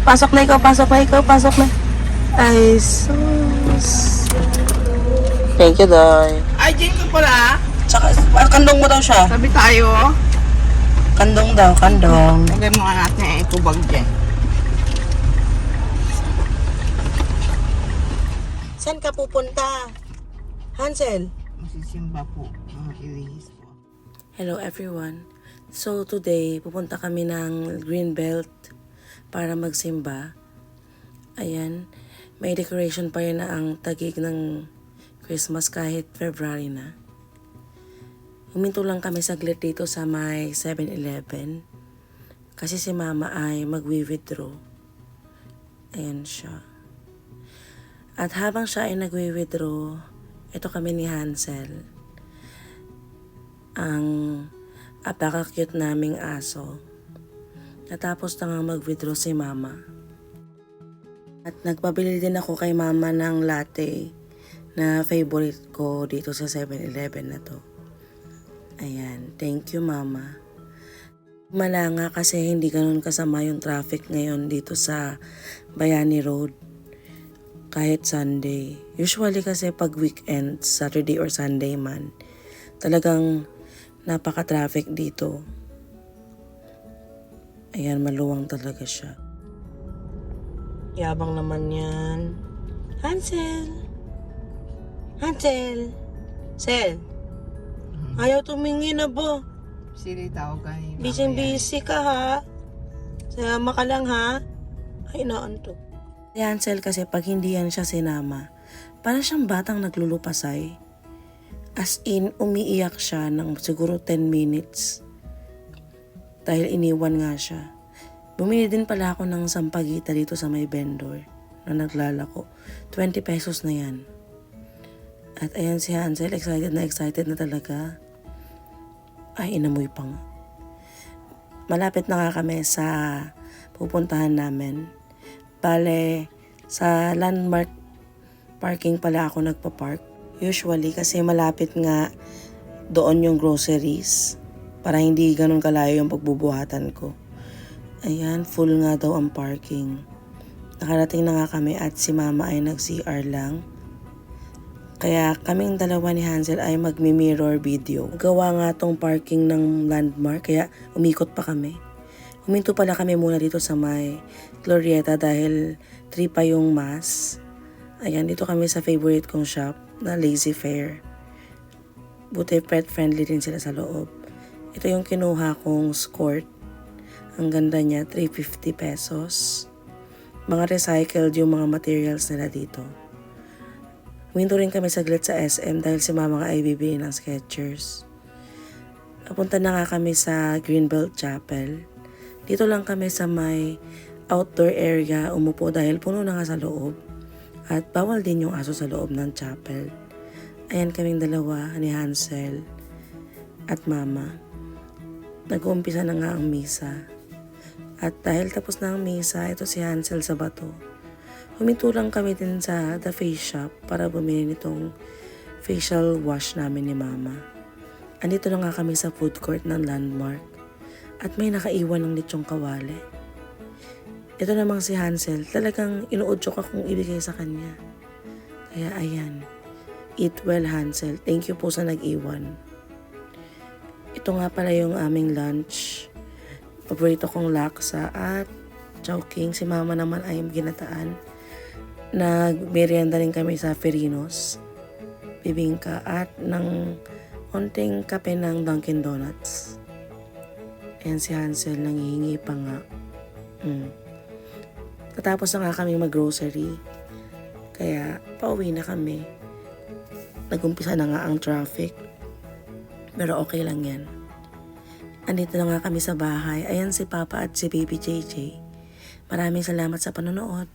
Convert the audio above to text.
Pasok na ikaw, pasok na ikaw, pasok na. Ay, sus. Thank you, Day. Ay, Jane ko pala. Tsaka, kandong mo daw siya. Sabi tayo. Kandong daw, kandong. Lagay mo nga natin yung itubag dyan. Saan ka pupunta? Hansel? Masisimba po. Mga ilihis po. Hello everyone. So today, pupunta kami ng Greenbelt para magsimba. Ayan, may decoration pa rin na ang tagig ng Christmas kahit February na. Huminto lang kami saglit dito sa may 7-Eleven kasi si Mama ay magwi-withdraw. Ayan siya. At habang siya ay nagwi-withdraw, ito kami ni Hansel. Ang apaka-cute naming aso. Natapos na nga mag-withdraw si Mama. At nagpabili din ako kay Mama ng latte na favorite ko dito sa 7-Eleven na to. Ayan, thank you Mama. Malanga kasi hindi ganun kasama yung traffic ngayon dito sa Bayani Road. Kahit Sunday. Usually kasi pag weekend, Saturday or Sunday man, talagang napaka-traffic dito. Ayan, maluwang talaga siya. Yabang naman yan. Hansel! Hansel! Sel! Ayaw tumingin na ba? Sili tawag ka ni Mama Busy ka ha. Sama ka lang ha. Ay, naantok. Si Hansel kasi pag hindi yan siya sinama, parang siyang batang naglulupasay. As in, umiiyak siya ng siguro 10 minutes. Dahil iniwan nga siya. Bumili din pala ako ng sampagita dito sa may vendor na naglalako. 20 pesos na yan. At ayan si Hansel, excited na talaga. Ay, inamoy pa nga. Malapit na nga kami sa pupuntahan namin. Bale, sa landmark parking pala ako nagpa-park. Usually kasi malapit nga doon yung groceries para hindi ganun kalayo yung pagbubuhatan ko. Ayan, full nga daw ang parking. Nakarating na nga kami at si Mama ay nag-CR lang. Kaya kaming dalawa ni Hansel ay magmi-mirror video. Gawa nga tong parking ng landmark kaya umikot pa kami. Huminto pala kami muna dito sa may Glorieta dahil 3 pa yung mass. Ayan, dito kami sa favorite kong shop na Lazy Fair. Buti pet friendly din sila sa loob. Ito yung kinuha kong skirt. Ang ganda niya, 350 pesos. Mga recycled yung mga materials nila dito. Huminto rin kami saglit sa SM dahil si Mama nga ay bibili ng Skechers. Napunta na nga kami sa Greenbelt Chapel. Dito lang kami sa may outdoor area umupo dahil puno na nga sa loob. At bawal din yung aso sa loob ng chapel. Ayan kaming dalawa ni Hansel at Mama. Nag-uumpisa na nga ang misa. At dahil tapos na ang misa, ito si Hansel sa bato. Huminto lang kami din sa The Face Shop para bumili nitong facial wash namin ni Mama. Andito na nga kami sa food court ng Landmark. At may nakaiwan ng lechong kawali. Ito namang si Hansel, talagang inuudyok akong ibigay sa kanya. Kaya ayan, eat well Hansel, thank you po sa nag-iwan. Ito nga pala yung aming lunch. Paborito kong laksa at chowking. Si Mama naman ay ginataan. Nag-merienda rin kami sa Ferinos, bibingka at ng konting kape ng Dunkin Donuts. Ayan si Hansel, nanghihingi pa nga. Katapos na nga kami mag-grocery. Kaya pauwi na kami. Nagumpisa na nga ang traffic. Pero okay lang yan. Andito na nga kami sa bahay. Ayan si Papa at si Baby JJ. Maraming salamat sa panonood.